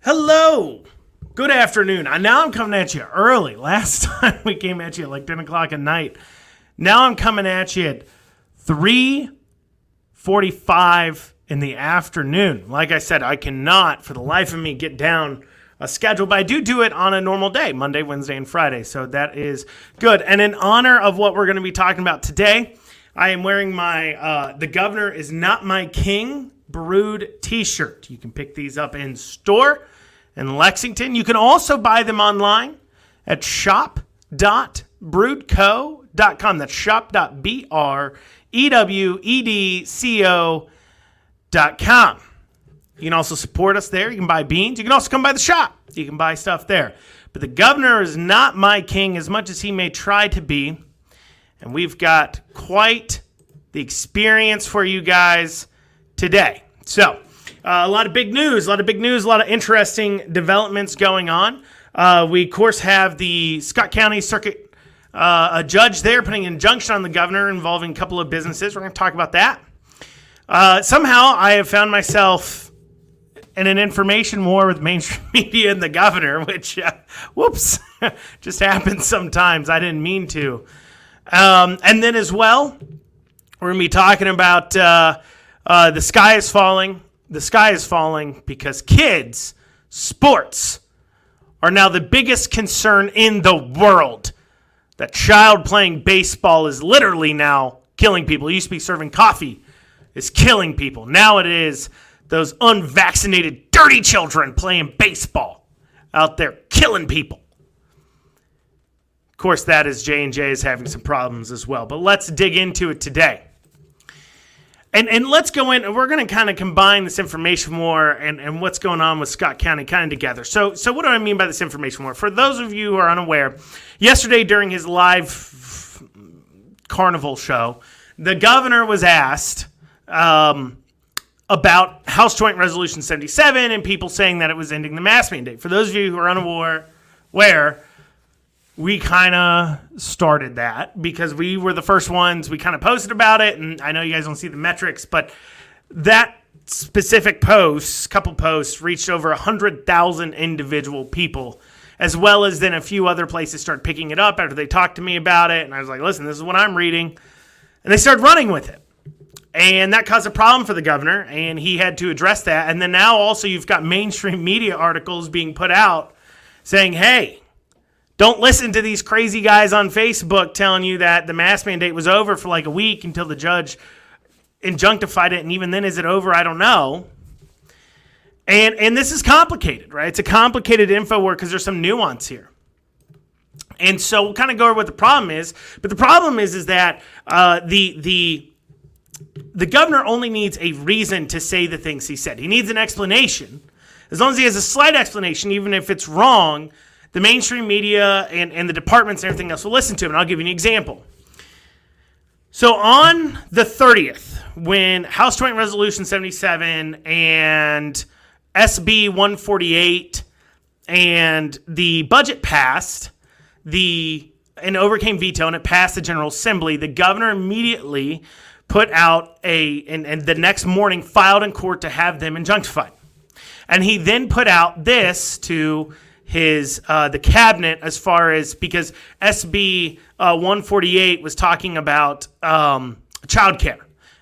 Hello. Good afternoon. Now I'm coming at you early. Last time we came at you at like 10 o'clock at night. Now I'm coming at you at 3:45 in the afternoon. Like I said, I cannot for the life of me get down a schedule, but I do it on a normal day, Monday, Wednesday, and Friday. So that is good. And in honor of what we're going to be talking about today, I am wearing my The Governor Is Not My King Brood t-shirt. You can pick these up in store in Lexington. You can also buy them online at shop.broodco.com. That's shop.broedco.com. You can also support us there. You can buy beans. You can also come by the shop. You can buy stuff there. But the governor is not my king as much as he may try to be. And we've got quite the experience for you guys today. So, a lot of big news, a lot of interesting developments going on. We, of course, have the Scott County Circuit, a judge there putting an injunction on the governor involving a couple of businesses. We're going to talk about that. Somehow, I have found myself in an information war with mainstream media and the governor, which, whoops, just happens sometimes. I didn't mean to. And then as well, we're going to be talking about the sky is falling. The sky is falling because kids' sports are now the biggest concern in the world. That child playing baseball is literally now killing people. It used to be serving coffee is killing people. Now it is those unvaccinated, dirty children playing baseball out there killing people. Of course, that is J&J is having some problems as well. But let's dig into it today. And let's go in, and we're going to kind of combine this information war and what's going on with Scott County kind of together. So what do I mean by this information war? For those of you who are unaware, yesterday during his live carnival show, the governor was asked about House Joint Resolution 77 and people saying that it was ending the mask mandate. For those of you who are unaware, we kind of started that because we were the first ones. We kind of posted about it, and I know you guys don't see the metrics, but that specific couple posts, reached over 100,000 individual people, as well as then a few other places started picking it up after they talked to me about it, and I was like, listen, this is what I'm reading, and they started running with it. And that caused a problem for the governor, and he had to address that. And then now also you've got mainstream media articles being put out saying, hey, don't listen to these crazy guys on Facebook telling you that the mask mandate was over for like a week until the judge injunctified it. And even then, is it over? I don't know. And this is complicated, right? It's a complicated info war because there's some nuance here. And so we'll kind of go over what the problem is. But the problem is that the governor only needs a reason to say the things he said. He needs an explanation. As long as he has a slight explanation, even if it's wrong, the mainstream media and the departments and everything else will listen to him. And I'll give you an example. So on the 30th, when House Joint Resolution 77 and SB 148 and the budget passed, and overcame veto, and it passed the General Assembly, the governor immediately put out and the next morning filed in court to have them injunctified. And he then put out this to the cabinet as far as, because SB 148 was talking about childcare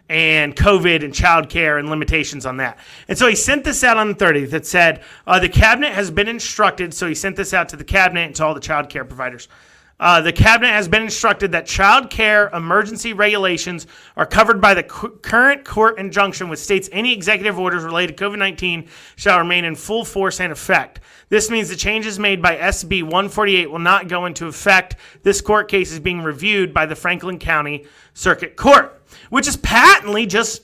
and COVID and childcare and limitations on that. And so he sent this out on the 30th that said, the cabinet has been instructed, so he sent this out to the cabinet and to all the childcare providers. The cabinet has been instructed that child care emergency regulations are covered by the current court injunction, which states any executive orders related to COVID-19 shall remain in full force and effect. This means the changes made by SB 148 will not go into effect. This court case is being reviewed by the Franklin County Circuit Court, which is patently just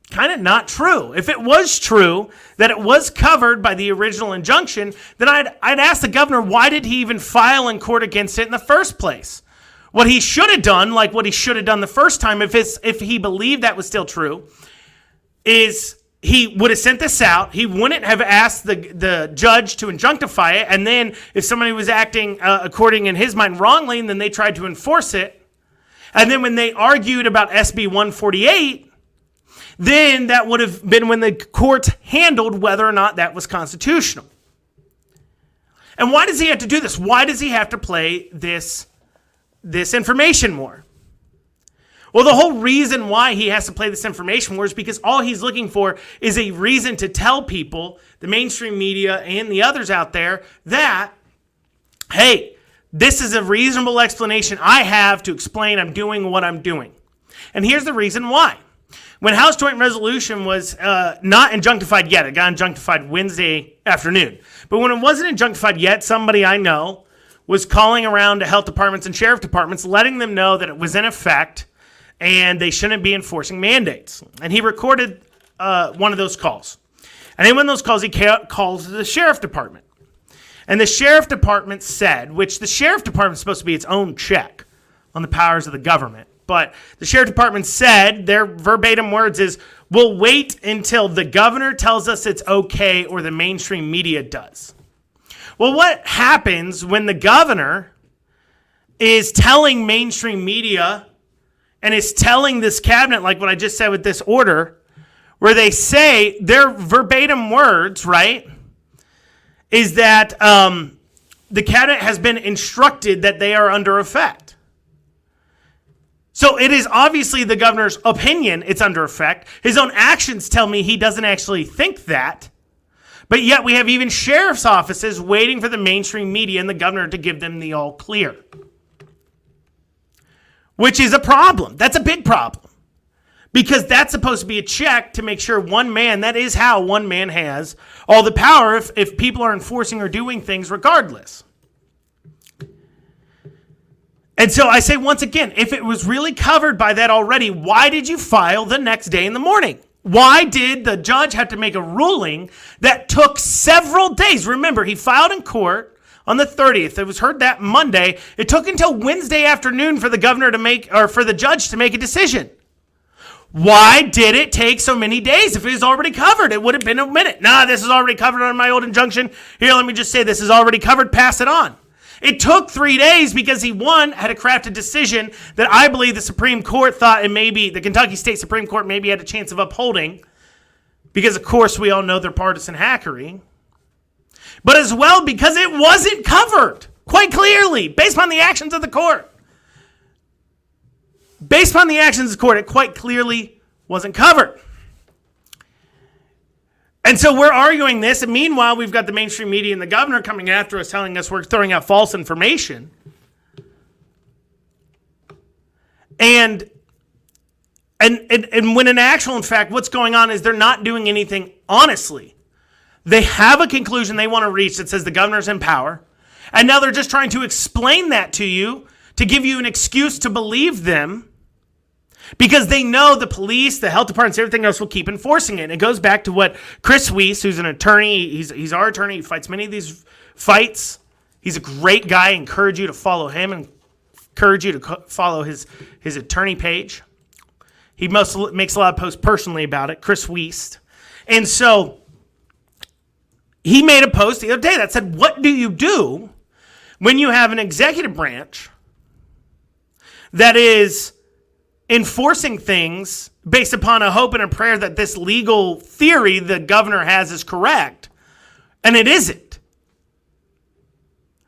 kind of not true. If it was true that it was covered by the original injunction, then I'd ask the governor, why did he even file in court against it in the first place? What he should have done, like what he should have done the first time, if he believed that was still true, is he would have sent this out. He wouldn't have asked the judge to injunctify it. And then if somebody was acting according in his mind wrongly, and then they tried to enforce it, and then when they argued about SB 148, then that would have been when the courts handled whether or not that was constitutional. And why does he have to do this? Why does he have to play this information war? Well, the whole reason why he has to play this information war is because all he's looking for is a reason to tell people, the mainstream media and the others out there, that, hey, this is a reasonable explanation I have to explain I'm doing what I'm doing. And here's the reason why. When House Joint Resolution was not injunctified yet, it got injunctified Wednesday afternoon. But when it wasn't injunctified yet, somebody I know was calling around to health departments and sheriff departments, letting them know that it was in effect and they shouldn't be enforcing mandates. And he recorded one of those calls. And in one of those calls, he calls the sheriff department. And the sheriff department said, which the sheriff department is supposed to be its own check on the powers of the government. But the sheriff department said, their verbatim words is, we'll wait until the governor tells us it's okay or the mainstream media does. Well, what happens when the governor is telling mainstream media and is telling this cabinet, like what I just said with this order, where they say their verbatim words, right, is that the cabinet has been instructed that they are under effect. So it is obviously the governor's opinion it's under effect. His own actions tell me he doesn't actually think that. But yet we have even sheriff's offices waiting for the mainstream media and the governor to give them the all clear. Which is a problem. That's a big problem. Because that's supposed to be a check to make sure one man, that is how one man has all the power if people are enforcing or doing things regardless. And so I say once again, if it was really covered by that already, why did you file the next day in the morning? Why did the judge have to make a ruling that took several days? Remember, he filed in court on the 30th. It was heard that Monday. It took until Wednesday afternoon for the governor to make, or for the judge to make a decision. Why did it take so many days? If it was already covered, it would have been a minute. Nah, this is already covered on my old injunction. Here, let me just say this is already covered. Pass it on. It took 3 days because he, one, had to craft a decision that I believe the Supreme Court thought, and maybe the Kentucky State Supreme Court maybe had a chance of upholding, because, of course, we all know they're partisan hackery. But as well because it wasn't covered, quite clearly, based on the actions of the court. Based on the actions of the court, it quite clearly wasn't covered. And so we're arguing this, and meanwhile, we've got the mainstream media and the governor coming after us, telling us we're throwing out false information. And when in actual, in fact, what's going on is they're not doing anything honestly. They have a conclusion they want to reach that says the governor's in power, and now they're just trying to explain that to you, to give you an excuse to believe them, because they know the police, the health departments, everything else will keep enforcing it. And it goes back to what Chris Weiss, who's an attorney, he's our attorney, he fights many of these fights. He's a great guy. I encourage you to follow him and encourage you to follow his attorney page. He makes a lot of posts personally about it, Chris Weiss. And so he made a post the other day that said, what do you do when you have an executive branch that is enforcing things based upon a hope and a prayer that this legal theory the governor has is correct, and it isn't?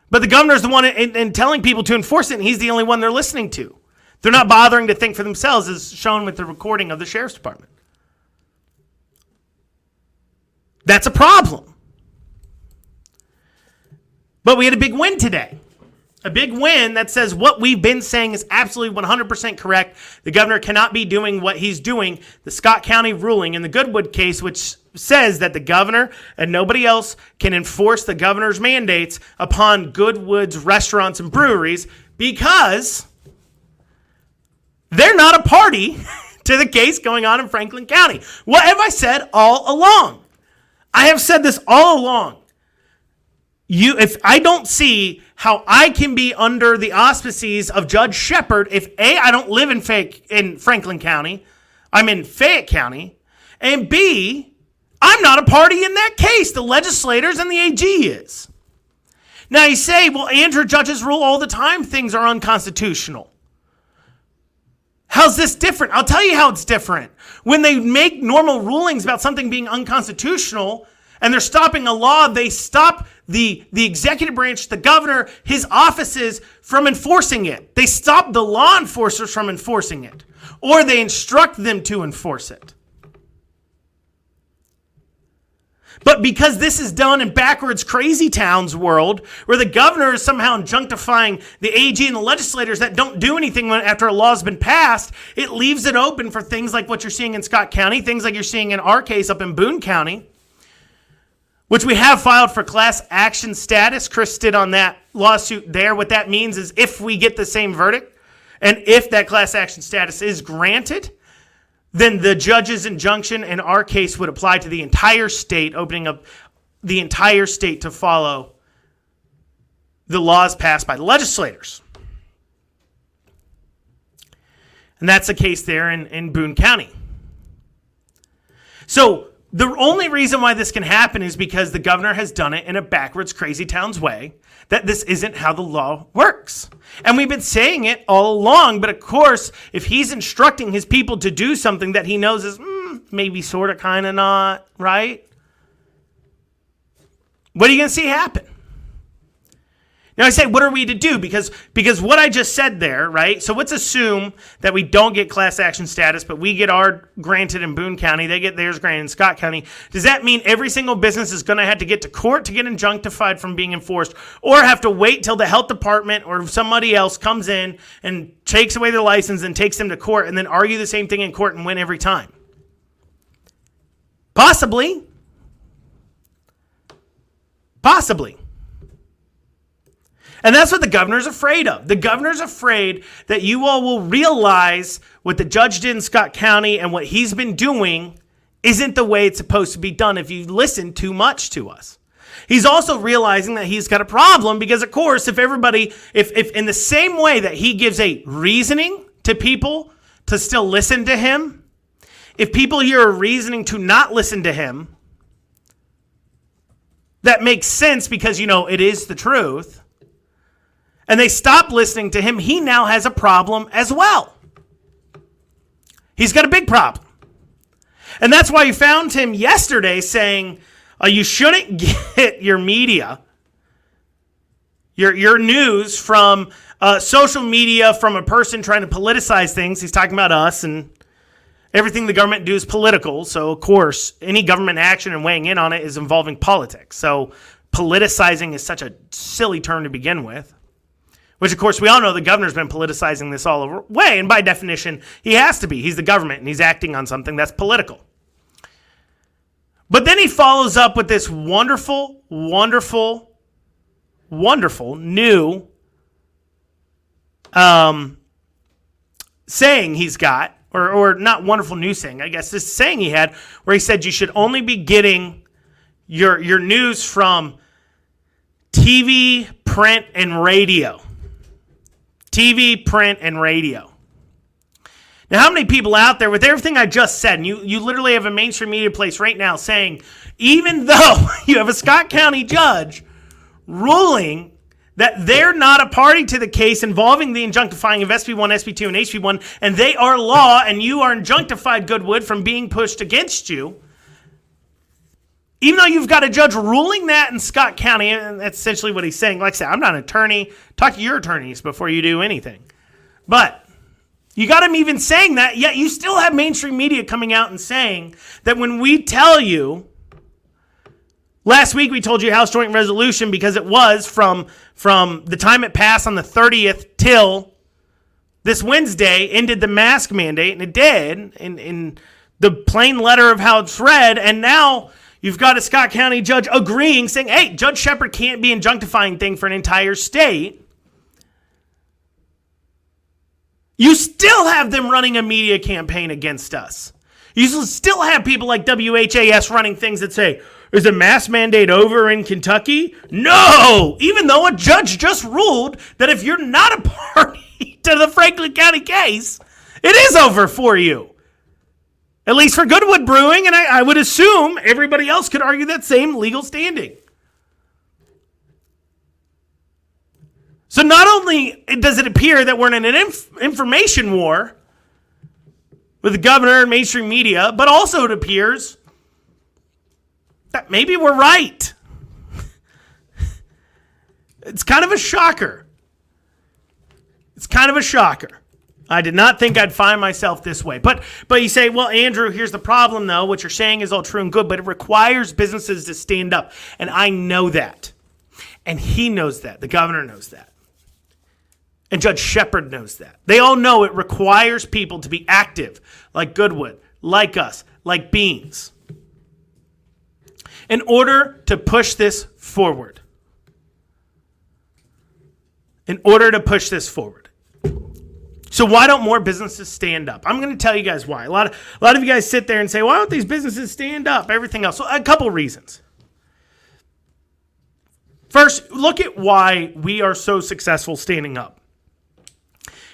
But the governor's the one in telling people to enforce it, and he's the only one they're listening to. They're not bothering to think for themselves, as shown with the recording of the sheriff's department. That's a problem. But we had a big win today. A big win that says what we've been saying is absolutely 100% correct. The governor cannot be doing what he's doing. The Scott County ruling in the Goodwood case, which says that the governor and nobody else can enforce the governor's mandates upon Goodwood's restaurants and breweries because they're not a party to the case going on in Franklin County. What have I said all along? I have said this all along. If I don't see how I can be under the auspices of Judge Shepard, if A, I don't live in Franklin County, I'm in Fayette County, and B, I'm not a party in that case. The legislators and the AG is. Now you say, well, Andrew, judges rule all the time things are unconstitutional. How's this different? I'll tell you how it's different. When they make normal rulings about something being unconstitutional, and they're stopping a law, they stop the executive branch, the governor, his offices from enforcing it. They stop the law enforcers from enforcing it, or they instruct them to enforce it. But because this is done in backwards crazy towns world, where the governor is somehow injunctifying the AG and the legislators that don't do anything after a law's been passed, it leaves it open for things like what you're seeing in Scott County, things like you're seeing in our case up in Boone County, which we have filed for class action status. Chris did on that lawsuit there. What that means is if we get the same verdict, and if that class action status is granted, then the judge's injunction in our case would apply to the entire state, opening up the entire state to follow the laws passed by the legislators. And that's the case there in Boone County. So the only reason why this can happen is because the governor has done it in a backwards, crazy town's way, that this isn't how the law works. And we've been saying it all along, but of course, if he's instructing his people to do something that he knows is maybe sort of, kind of not, right? What are you going to see happen? Now I say, what are we to do? Because what I just said there, right? So let's assume that we don't get class action status, but we get our granted in Boone County. They get theirs granted in Scott County. Does that mean every single business is going to have to get to court to get injunctified from being enforced, or have to wait till the health department or somebody else comes in and takes away their license and takes them to court and then argue the same thing in court and win every time? Possibly. And that's what the governor's afraid of. The governor's afraid that you all will realize what the judge did in Scott County and what he's been doing isn't the way it's supposed to be done if you listen too much to us. He's also realizing that he's got a problem because, of course, if in the same way that he gives a reasoning to people to still listen to him, if people hear a reasoning to not listen to him, that makes sense because, it is the truth, and they stop listening to him, he now has a problem as well. He's got a big problem. And that's why you found him yesterday saying, you shouldn't get your media, your news from social media, from a person trying to politicize things. He's talking about us, and everything the government do is political. So, of course, any government action and weighing in on it is involving politics. So politicizing is such a silly term to begin with. Which, of course, we all know the governor's been politicizing this all the way. And by definition, he has to be. He's the government, and he's acting on something that's political. But then he follows up with this wonderful, wonderful, wonderful new saying he's got, or not wonderful new saying, I guess, this saying he had, where he said you should only be getting your news from TV, print, and radio. TV, print, and radio. Now, how many people out there, with everything I just said, and you literally have a mainstream media place right now saying, even though you have a Scott County judge ruling that they're not a party to the case involving the injunctifying of SB1, SB2, and HB1, and they are law, and you are injunctified, Goodwood, from being pushed against you, even though you've got a judge ruling that in Scott County, and that's essentially what he's saying. Like I said, I'm not an attorney. Talk to your attorneys before you do anything. But you got him even saying that, yet you still have mainstream media coming out and saying that when we tell you, last week we told you House Joint Resolution because it was from the time it passed on the 30th till this Wednesday ended the mask mandate, and it did in the plain letter of how it's read, and now you've got a Scott County judge agreeing, saying, hey, Judge Shepard can't be injunctifying thing for an entire state. You still have them running a media campaign against us. You still have people like WHAS running things that say, is the mask mandate over in Kentucky? No! Even though a judge just ruled that if you're not a party to the Franklin County case, it is over for you. At least for Goodwood Brewing, and I would assume everybody else could argue that same legal standing. So not only does it appear that we're in an information war with the governor and mainstream media, but also it appears that maybe we're right. It's kind of a shocker. It's kind of a shocker. I did not think I'd find myself this way. But you say, well, Andrew, here's the problem, though. What you're saying is all true and good, but it requires businesses to stand up. And I know that. And he knows that. The governor knows that. And Judge Shepard knows that. They all know it requires people to be active, like Goodwood, like us, like Beans, in order to push this forward. In order to push this forward. So why don't more businesses stand up? I'm going to tell you guys why. A lot of you guys sit there and say, why don't these businesses stand up? Everything else. So a couple reasons. First, look at why we are so successful standing up.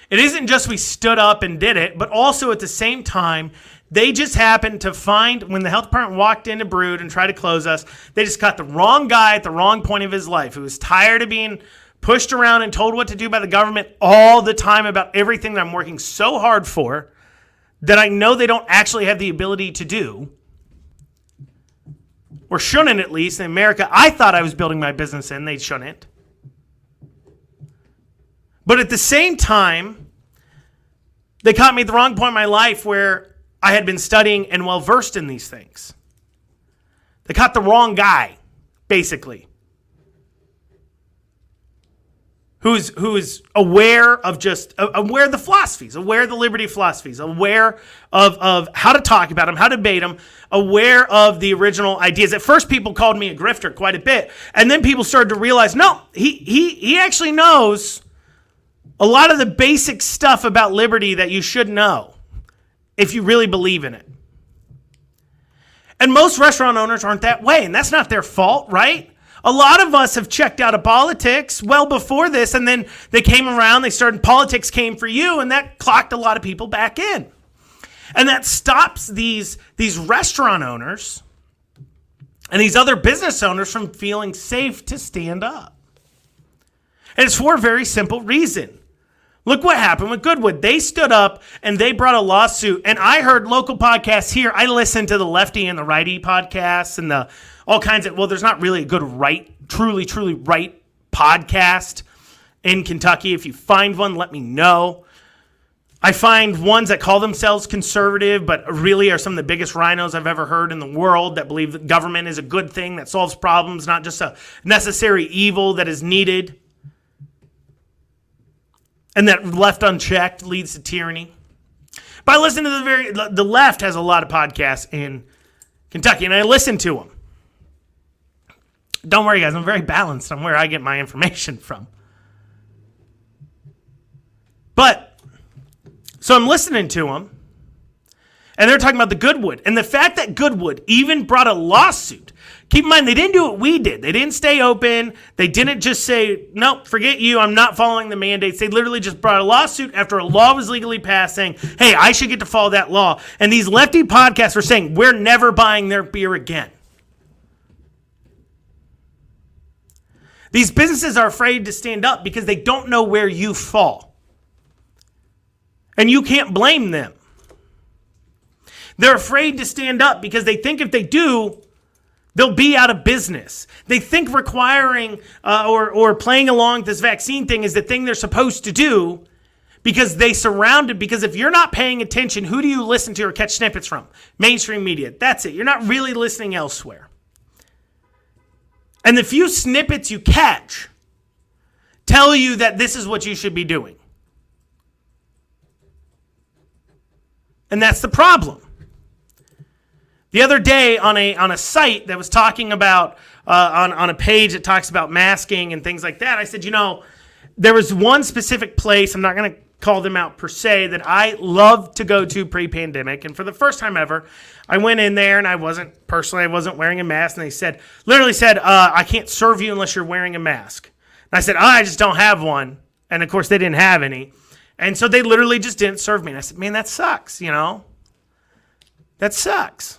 It isn't just we stood up and did it, but also at the same time, they just happened to find, when the health department walked into Brood and tried to close us, they just got the wrong guy at the wrong point of his life who was tired of being pushed around and told what to do by the government all the time about everything that I'm working so hard for that I know they don't actually have the ability to do, or shouldn't at least. In America, I thought I was building my business in. They shouldn't. But at the same time, they caught me at the wrong point in my life where I had been studying and well-versed in these things. They caught the wrong guy, basically. Who's aware of aware of the philosophies, aware of the liberty philosophies, aware of how to talk about them, how to debate them, aware of the original ideas. At first, people called me a grifter quite a bit, and then people started to realize, no, he actually knows a lot of the basic stuff about liberty that you should know if you really believe in it. And most restaurant owners aren't that way, and that's not their fault, right? A lot of us have checked out of politics well before this, and then they came around, politics came for you, and that clocked a lot of people back in. And that stops these restaurant owners and these other business owners from feeling safe to stand up. And it's for a very simple reason. Look what happened with Goodwood. They stood up and they brought a lawsuit. And I heard local podcasts here. I listened to the lefty and the righty podcasts and all kinds of, there's not really a good truly right podcast in Kentucky. If you find one, let me know. I find ones that call themselves conservative, but really are some of the biggest rhinos I've ever heard in the world that believe that government is a good thing that solves problems, not just a necessary evil that is needed. And that left unchecked leads to tyranny. But I listen to the left has a lot of podcasts in Kentucky, and I listen to them. Don't worry, guys, I'm very balanced on where I get my information from. So I'm listening to them, and they're talking about the Goodwood. And the fact that Goodwood even brought a lawsuit. Keep in mind, they didn't do what we did. They didn't stay open. They didn't just say, nope, forget you. I'm not following the mandates. They literally just brought a lawsuit after a law was legally passed saying, hey, I should get to follow that law. And these lefty podcasts were saying, we're never buying their beer again. These businesses are afraid to stand up because they don't know where you fall. And you can't blame them. They're afraid to stand up because they think if they do, they'll be out of business. They think requiring or playing along with this vaccine thing is the thing they're supposed to do because they surround it. Because if you're not paying attention, who do you listen to or catch snippets from? Mainstream media. That's it. You're not really listening elsewhere. And the few snippets you catch tell you that this is what you should be doing. And that's the problem. The other day on a site that was talking about, on a page that talks about masking and things like that, I said, there was one specific place, I'm not going to call them out per se, that I loved to go to pre-pandemic. And for the first time ever, I went in there and I wasn't wearing a mask. And they literally said, I can't serve you unless you're wearing a mask. And I said, I just don't have one. And of course they didn't have any. And so they literally just didn't serve me. And I said, man, that sucks, That sucks.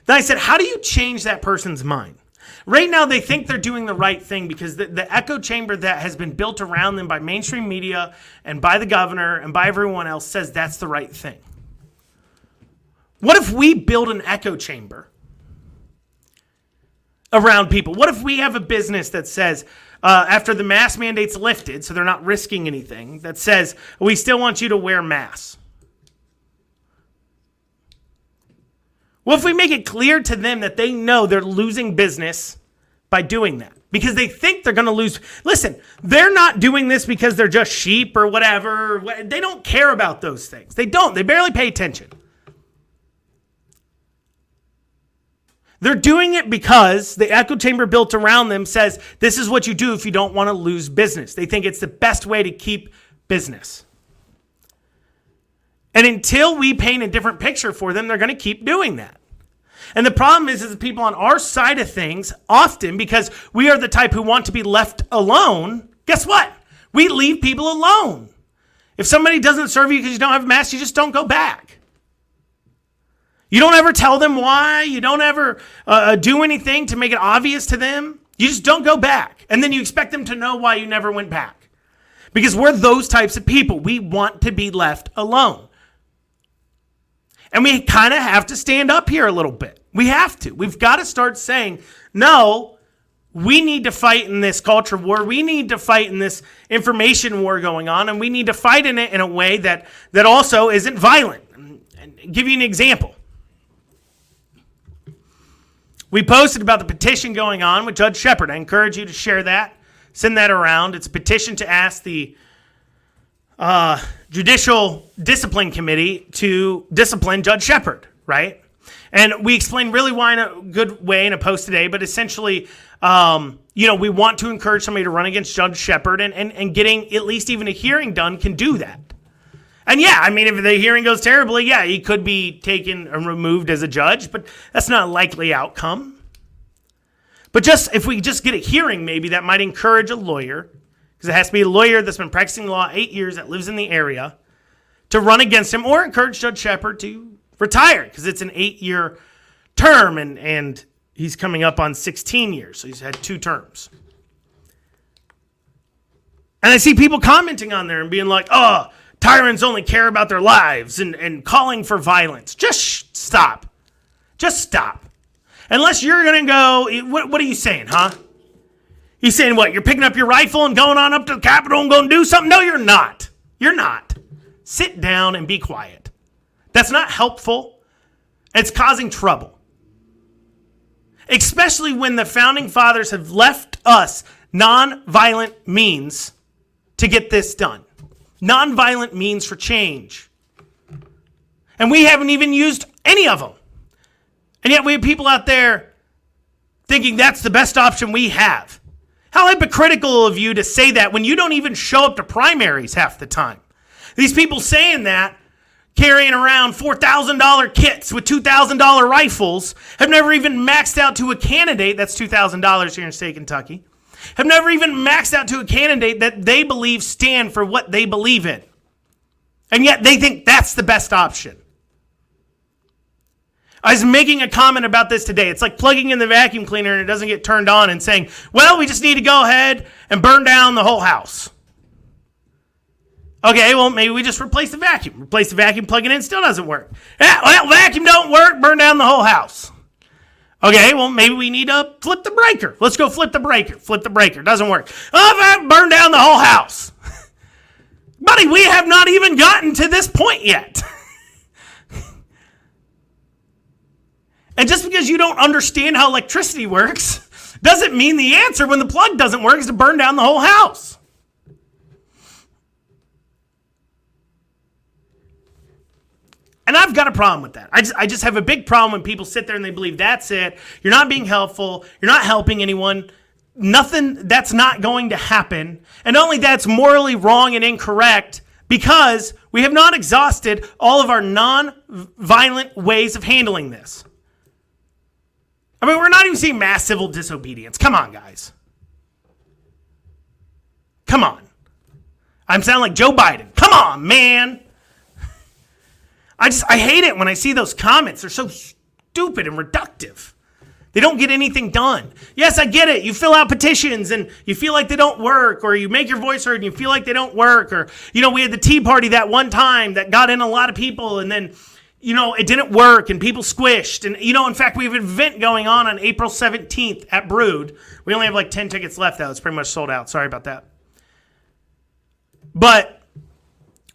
Then I said, how do you change that person's mind? Right now, they think they're doing the right thing because the echo chamber that has been built around them by mainstream media and by the governor and by everyone else says that's the right thing. What if we build an echo chamber around people? What if we have a business that says, after the mask mandate's lifted, so they're not risking anything, that says, we still want you to wear masks? What if we make it clear to them that they know they're losing business by doing that? Because they think they're going to lose. Listen, they're not doing this because they're just sheep or whatever. They don't care about those things. They don't. They barely pay attention. They're doing it because the echo chamber built around them says, this is what you do if you don't want to lose business. They think it's the best way to keep business. And until we paint a different picture for them, they're going to keep doing that. And the problem is the people on our side of things, often because we are the type who want to be left alone, guess what? We leave people alone. If somebody doesn't serve you because you don't have a mask, you just don't go back. You don't ever tell them why. You don't ever do anything to make it obvious to them. You just don't go back. And then you expect them to know why you never went back. Because we're those types of people. We want to be left alone. And we kind of have to stand up here a little bit. We have to. We've got to start saying, no, we need to fight in this culture war. We need to fight in this information war going on. And we need to fight in it in a way that also isn't violent. And give you an example. We posted about the petition going on with Judge Shepard. I encourage you to share that. Send that around. It's a petition to ask the Judicial Discipline Committee to discipline Judge Shepard, right? And we explained really why in a good way in a post today, but essentially, we want to encourage somebody to run against Judge Shepard, and getting at least even a hearing done can do that. And yeah, I mean, if the hearing goes terribly, yeah, he could be taken and removed as a judge, but that's not a likely outcome. But if we just get a hearing, maybe that might encourage a lawyer, because it has to be a lawyer that's been practicing law 8 years, that lives in the area, to run against him, or encourage Judge Shepard to retire, because it's an 8-year term, and he's coming up on 16 years, so he's had 2 terms. And I see people commenting on there and being like, oh, tyrants only care about their lives, and calling for violence. Just stop. Just stop. Unless you're going to go, what are you saying, huh? You saying what? You're picking up your rifle and going on up to the Capitol and going to do something? No, you're not. You're not. Sit down and be quiet. That's not helpful. It's causing trouble. Especially when the founding fathers have left us nonviolent means to get this done. Nonviolent means for change. And we haven't even used any of them. And yet we have people out there thinking that's the best option we have. How hypocritical of you to say that when you don't even show up to primaries half the time. These people saying that, carrying around $4,000 kits with $2,000 rifles, have never even maxed out to a candidate, that's $2,000 here in state Kentucky, have never even maxed out to a candidate that they believe stand for what they believe in. And yet they think that's the best option. I was making a comment about this today. It's like plugging in the vacuum cleaner and it doesn't get turned on and saying, well, we just need to go ahead and burn down the whole house. Okay, well, maybe we just replace the vacuum. Replace the vacuum, plug it in, still doesn't work. Yeah, well, vacuum don't work, burn down the whole house. Okay, well, maybe we need to flip the breaker. Let's go flip the breaker. Flip the breaker, doesn't work. Oh, burn down the whole house. Buddy, we have not even gotten to this point yet. And just because you don't understand how electricity works doesn't mean the answer when the plug doesn't work is to burn down the whole house. And I've got a problem with that. I just have a big problem when people sit there and they believe that's it. You're not being helpful. You're not helping anyone. Nothing, that's not going to happen. And not only that's morally wrong and incorrect because we have not exhausted all of our non-violent ways of handling this. I mean, we're not even seeing mass civil disobedience. Come on, guys. Come on. I'm sounding like Joe Biden. Come on, man. I hate it when I see those comments. They're so stupid and reductive. They don't get anything done. Yes, I get it. You fill out petitions and you feel like they don't work, or you make your voice heard and you feel like they don't work, or, we had the Tea Party that one time that got in a lot of people, and then it didn't work and people squished. And, in fact, we have an event going on April 17th at Brood. We only have like 10 tickets left, though. It's pretty much sold out. Sorry about that. But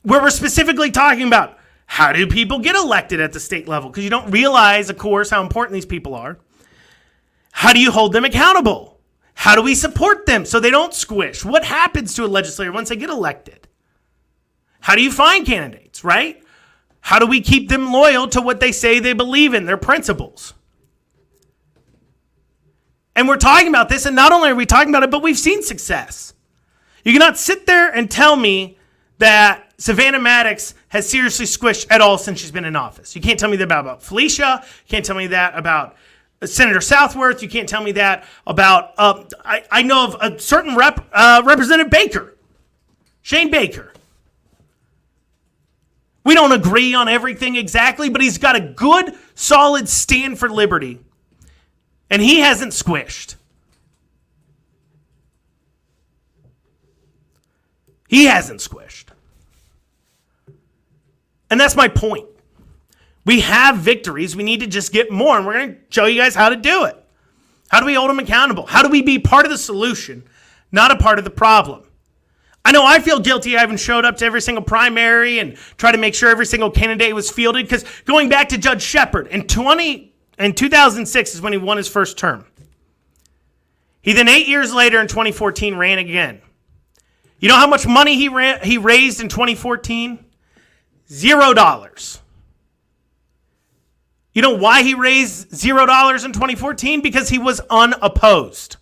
where we're specifically talking about how do people get elected at the state level? Because you don't realize, of course, how important these people are. How do you hold them accountable? How do we support them so they don't squish? What happens to a legislator once they get elected? How do you find candidates, right? How do we keep them loyal to what they say they believe in, their principles? And we're talking about this, and not only are we talking about it, but we've seen success. You cannot sit there and tell me that Savannah Maddox has seriously squished at all since she's been in office. You can't tell me that about Felicia. You can't tell me that about Senator Southworth. You can't tell me that about, I know of a certain Representative Baker, Shane Baker. We don't agree on everything exactly, but he's got a good, solid stand for liberty. And he hasn't squished. He hasn't squished. And that's my point. We have victories. We need to just get more. And we're going to show you guys how to do it. How do we hold them accountable? How do we be part of the solution, not a part of the problem? I know I feel guilty. I haven't showed up to every single primary and try to make sure every single candidate was fielded. Because going back to Judge Shepard, in 2006 is when he won his first term. He then 8 years later in 2014 ran again. You know how much money he raised in 2014? $0. You know why he raised $0 in 2014? Because he was unopposed.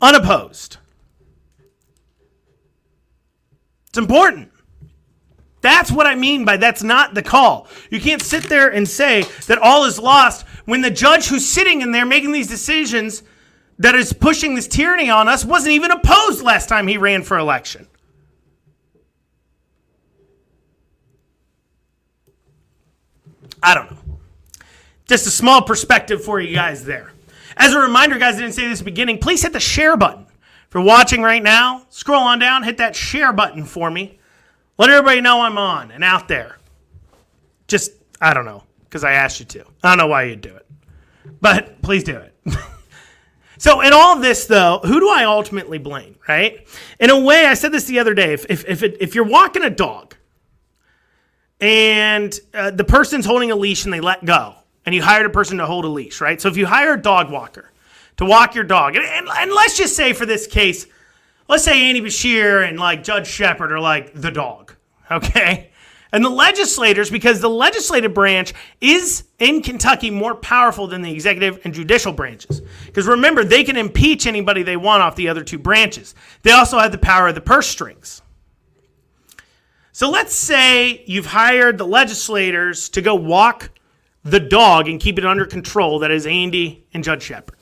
Unopposed. It's important. That's what I mean by that's not the call. You can't sit there and say that all is lost when the judge who's sitting in there making these decisions that is pushing this tyranny on us wasn't even opposed last time he ran for election. I don't know. Just a small perspective for you guys there. As a reminder, guys, I didn't say this at the beginning, please hit the share button. If you're watching right now, scroll on down, hit that share button for me. Let everybody know I'm on and out there. Just, I don't know, because I asked you to. I don't know why you'd do it. But please do it. So in all of this, though, who do I ultimately blame, right? In a way, I said this the other day. If you're walking a dog and the person's holding a leash and they let go, and you hired a person to hold a leash, right? So if you hire a dog walker to walk your dog, and let's just say for this case, let's say Andy Bashir and like Judge Shepard are like the dog, okay? And the legislators, because the legislative branch is in Kentucky more powerful than the executive and judicial branches. Because remember, they can impeach anybody they want off the other two branches. They also have the power of the purse strings. So let's say you've hired the legislators to go walk the dog and keep it under control. That is Andy and Judge Shepard.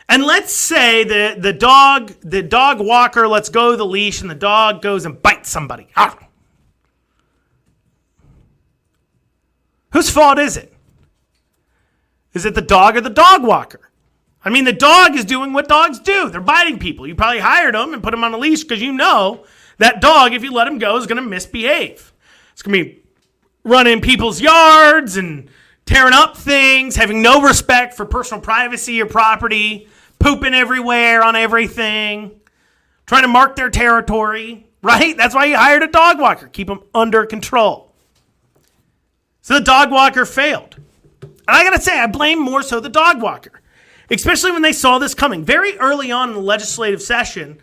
And let's say the dog walker lets go of the leash and the dog goes and bites somebody. Ah. Whose fault is it? Is it the dog or the dog walker? I mean, the dog is doing what dogs do. They're biting people. You probably hired them and put them on a leash because you know that dog, if you let him go, is going to misbehave. It's going to be running people's yards and tearing up things, having no respect for personal privacy or property, pooping everywhere on everything, trying to mark their territory, right? That's why you hired a dog walker. Keep them under control. So the dog walker failed. And I got to say, I blame more so the dog walker, especially when they saw this coming. Very early on in the legislative session,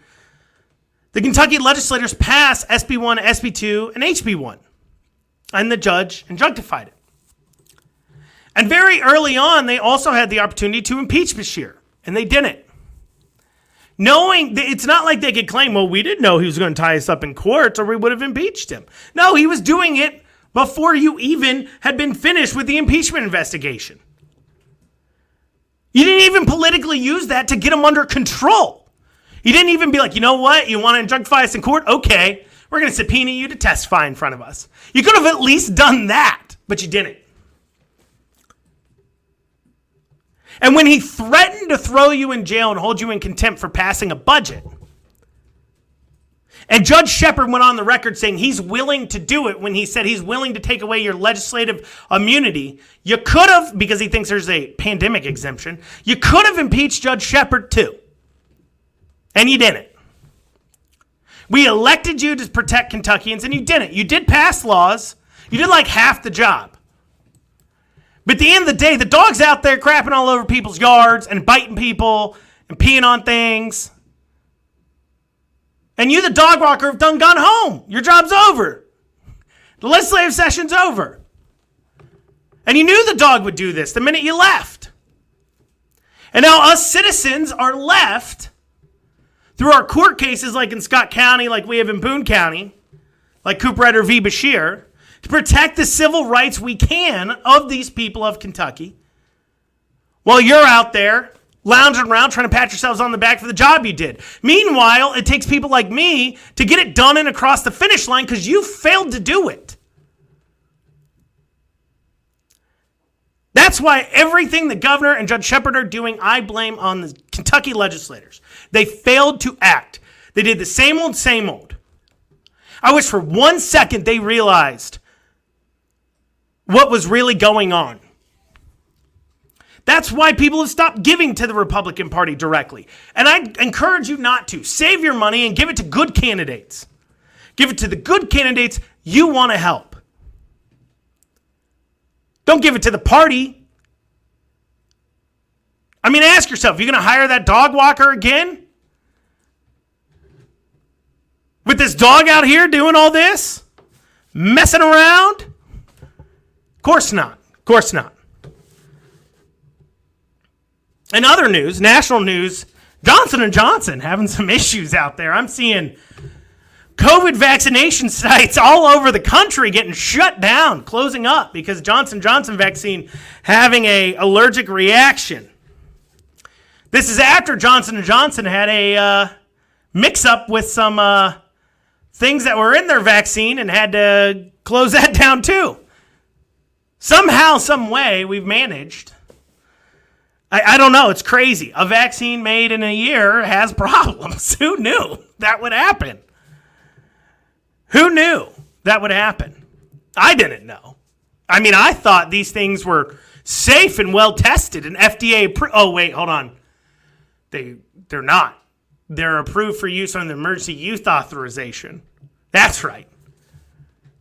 the Kentucky legislators passed SB1, SB2, and HB1. And the judge injunctified it. And very early on, they also had the opportunity to impeach Bashir. And they didn't. Knowing that it's not like they could claim, well, we didn't know he was going to tie us up in court or we would have impeached him. No, he was doing it before you even had been finished with the impeachment investigation. You didn't even politically use that to get him under control. You didn't even be like, you know what? You want to injunctify us in court? Okay, we're going to subpoena you to testify in front of us. You could have at least done that, but you didn't. And when he threatened to throw you in jail and hold you in contempt for passing a budget, And Judge Shepard went on the record saying he's willing to do it when he said he's willing to take away your legislative immunity. You could have, because he thinks there's a pandemic exemption, you could have impeached Judge Shepard too. And you didn't. We elected you to protect Kentuckians, and you didn't. You did pass laws. You did like half the job. But at the end of the day, the dog's out there crapping all over people's yards and biting people and peeing on things. And you, the dog walker, have gone home. Your job's over. The legislative session's over. And you knew the dog would do this the minute you left. And now us citizens are left through our court cases like in Scott County, like we have in Boone County, like Cooperrider v. Bashir, to protect the civil rights we can of these people of Kentucky, while you're out there lounging around trying to pat yourselves on the back for the job you did. Meanwhile, it takes people like me to get it done and across the finish line because you failed to do it. That's why everything the governor and Judge Shepard are doing, I blame on the Kentucky legislators. They failed to act. They did the same old, same old. I wish for 1 second they realized what was really going on. That's why people have stopped giving to the Republican Party directly. And I encourage you not to. Save your money and give it to good candidates. Give it to the good candidates you want to help. Don't give it to the party. I mean, ask yourself, are you going to hire that dog walker again? With this dog out here doing all this? Messing around? Of course not. Of course not. In other news, national news, Johnson & Johnson having some issues out there. I'm seeing COVID vaccination sites all over the country getting shut down, closing up because Johnson & Johnson vaccine having an allergic reaction. This is after Johnson & Johnson had a mix-up with some things that were in their vaccine and had to close that down too. Somehow, some way, we've managed. I don't know. It's crazy. A vaccine made in a year has problems. Who knew that would happen? Who knew that would happen? I didn't know. I mean, I thought these things were safe and well tested and FDA approved. Oh, wait, hold on. They're not. They're approved for use under the emergency use authorization. That's right.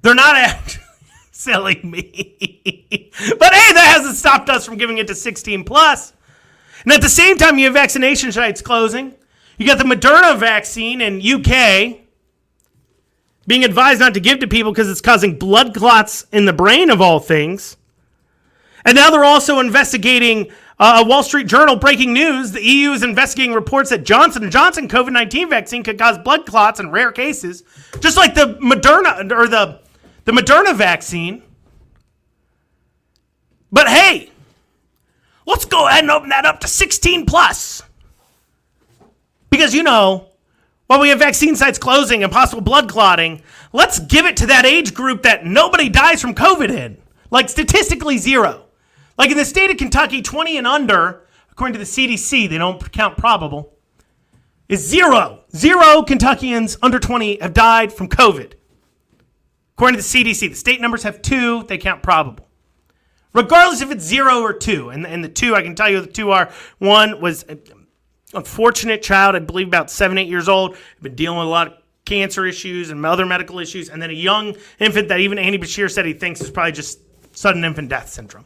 They're not actually silly me. But hey, that hasn't stopped us from giving it to 16 plus. And at the same time, you have vaccination sites closing. You got the Moderna vaccine in UK being advised not to give to people because it's causing blood clots in the brain of all things. And now they're also investigating a Wall Street Journal breaking news. The EU is investigating reports that Johnson & Johnson COVID-19 vaccine could cause blood clots in rare cases, just like the Moderna or the Moderna vaccine. But hey, let's go ahead and open that up to 16 plus. Because, you know, while we have vaccine sites closing and possible blood clotting, let's give it to that age group that nobody dies from COVID in. Like statistically zero. Like in the state of Kentucky, 20 and under, according to the CDC, they don't count probable, is zero. Zero Kentuckians under 20 have died from COVID. According to the CDC, the state numbers have 2, they count probable. Regardless if it's 0 or 2. And the 2, I can tell you the 2 are, 1 was an unfortunate child, I believe about 7, 8 years old, been dealing with a lot of cancer issues and other medical issues, and then a young infant that even Andy Bashir said he thinks is probably just sudden infant death syndrome.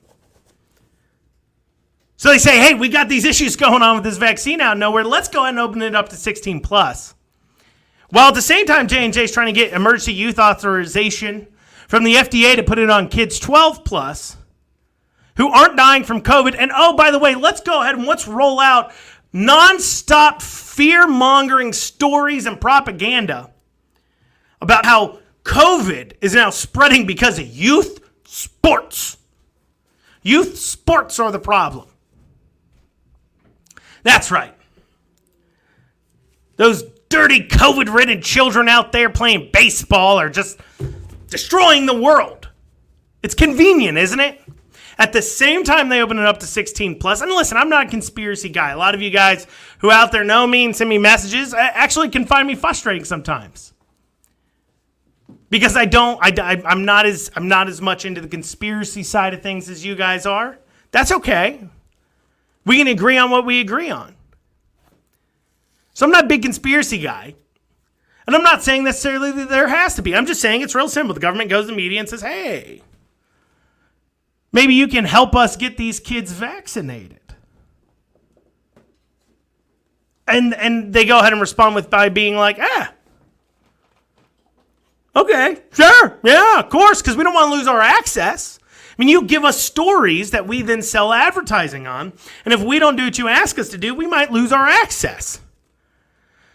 So they say, hey, we got these issues going on with this vaccine out of nowhere. Let's go ahead and open it up to 16 plus. While at the same time, J&J is trying to get emergency use authorization from the FDA to put it on kids 12 plus who aren't dying from COVID. And oh, by the way, let's go ahead and let's roll out nonstop fear-mongering stories and propaganda about how COVID is now spreading because of youth sports. Youth sports are the problem. That's right. Those dirty COVID-ridden children out there playing baseball are just destroying the world. It's convenient, isn't it? At the same time, they open it up to 16 plus. And listen, I'm not a conspiracy guy. A lot of you guys who out there know me and send me messages actually can find me frustrating sometimes. because I'm not as much into the conspiracy side of things as you guys are. That's okay. We can agree on what we agree on. So I'm not a big conspiracy guy. And I'm not saying necessarily that there has to be. I'm just saying it's real simple. The government goes to the media and says, hey, maybe you can help us get these kids vaccinated. And they go ahead and respond by being like, okay, sure, yeah, of course, because we don't want to lose our access. I mean, you give us stories that we then sell advertising on, and if we don't do what you ask us to do, we might lose our access.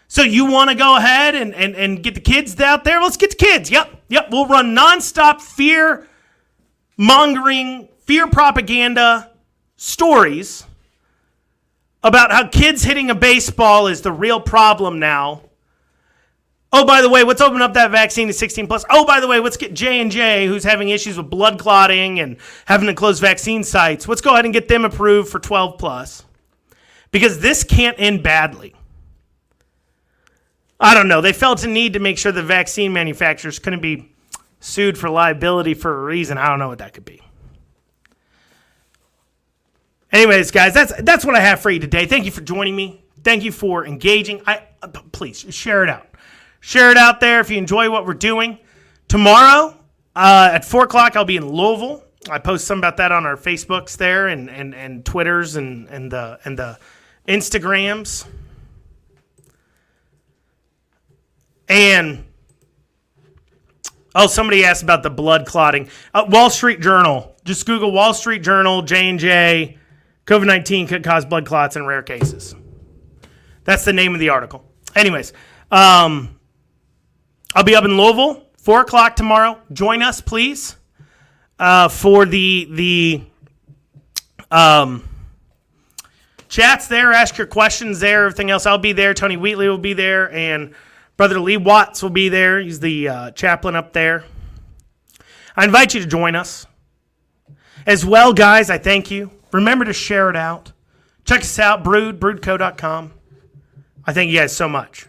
So you want to go ahead and get the kids out there? Let's get the kids. Yep. We'll run nonstop fear-mongering, fear propaganda stories about how kids hitting a baseball is the real problem now. Oh, by the way, let's open up that vaccine to 16 plus. Oh, by the way, let's get J&J, who's having issues with blood clotting and having to close vaccine sites. Let's go ahead and get them approved for 12 plus. Because this can't end badly. I don't know. They felt a need to make sure the vaccine manufacturers couldn't be sued for liability for a reason. I don't know what that could be. Anyways, guys, that's what I have for you today. Thank you for joining me. Thank you for engaging. Please share it out. Share it out there if you enjoy what we're doing. Tomorrow at 4 o'clock, I'll be in Louisville. I post some about that on our Facebooks there and Twitters and the Instagrams. And somebody asked about the blood clotting. Wall Street Journal. Just Google Wall Street Journal, J&J. COVID-19 could cause blood clots in rare cases. That's the name of the article. Anyways, I'll be up in Louisville, 4 o'clock tomorrow. Join us, please, for the chats there. Ask your questions there. Everything else, I'll be there. Tony Wheatley will be there, and Brother Lee Watts will be there. He's the chaplain up there. I invite you to join us. As well, guys, I thank you. Remember to share it out. Check us out, broodco.com. I thank you guys so much.